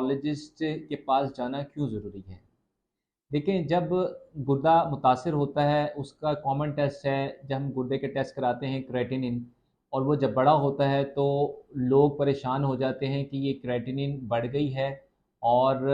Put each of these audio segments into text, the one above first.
Nephrologist के पास जाना क्यों ज़रूरी है? देखिए, जब गुर्दा मुतासिर होता है, उसका कॉमन टेस्ट है, जब हम गुर्दे के टेस्ट कराते हैं क्रेटिनिन, और वो जब बड़ा होता है तो लोग परेशान हो जाते हैं कि ये क्रेटिनिन बढ़ गई है और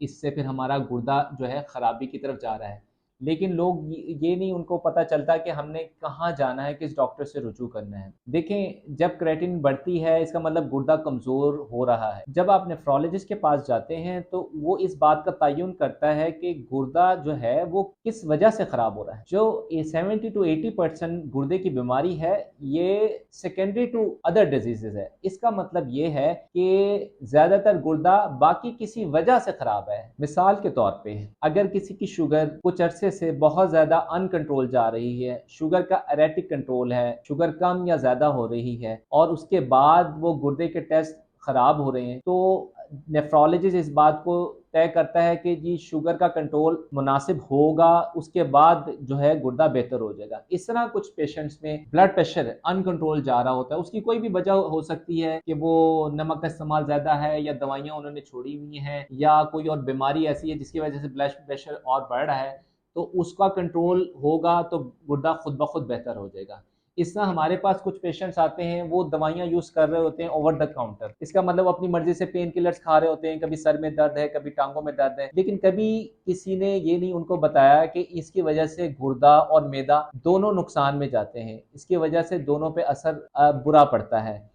इससे फिर हमारा गुर्दा जो है ख़राबी की तरफ जा रहा है। लेकिन लोग ये नहीं उनको पता चलता कि हमने कहाँ जाना है, किस डॉक्टर से रुजू करना है। देखें, जब क्रेटिनिन बढ़ती है इसका मतलब गुर्दा कमज़ोर हो रहा है। जब आप नेफ्रोलॉजिस्ट के पास जाते हैं तो वो इस बात का तयन करता है कि गुर्दा जो है वो किस वजह से ख़राब हो रहा है। जो 70 टू 80% गुर्दे की बीमारी है, ये सेकेंडरी टू अदर डिजीजेज है। इसका मतलब ये है कि ज़्यादातर गुर्दा बाकी किसी वजह से ख़राब है। मिसाल के तौर पे अगर किसी की शुगर कुछ अरसे से बहुत ज़्यादा अनकंट्रोल जा रही है, शुगर का एरेटिक कंट्रोल है, शुगर कम या ज़्यादा हो रही है और उसके बाद वो गुर्दे के टेस्ट ख़राब हो रहे हैं, तो नेफ्रोलॉजिस्ट इस बात को तय करता है कि जी शुगर का कंट्रोल मुनासिब होगा, उसके बाद जो है गुर्दा बेहतर हो जाएगा। इस तरह कुछ पेशेंट्स में ब्लड प्रेशर अनकंट्रोल जा रहा होता है, उसकी कोई भी वजह हो सकती है कि वो नमक का इस्तेमाल ज़्यादा है या दवाइयाँ उन्होंने छोड़ी हुई हैं या कोई और बीमारी ऐसी है जिसकी वजह से ब्लड प्रेशर और बढ़ रहा है, तो उसका कंट्रोल होगा तो गुर्दा खुद ब खुद बेहतर हो जाएगा। इस तरह हमारे पास कुछ पेशेंट्स आते हैं, वो दवाइयाँ यूज़ कर रहे होते हैं ओवर द काउंटर। इसका मतलब अपनी मर्ज़ी से पेन किलर्स खा रहे होते हैं, कभी सर में दर्द है, कभी टाँगों में दर्द है, लेकिन कभी किसी ने ये नहीं उनको बताया कि इसकी वजह से गुर्दा और मैदा दोनों नुकसान में जाते हैं। इसकी वजह से दोनों पे असर बुरा पड़ता है।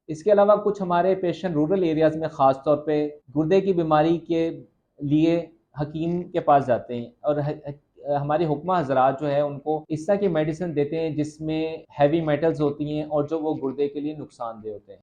इसके अलावा कुछ हमारे पेशेंट रूरल एरियाज़ में ख़ास तौर पे गुर्दे की बीमारी के लिए हकीम के पास जाते हैं और हमारे हुक्मा हज़रात जो है उनको इस तरह की मेडिसिन देते हैं जिसमें हैवी मेटल्स होती हैं और जो वो गुर्दे के लिए नुकसानदेह होते हैं।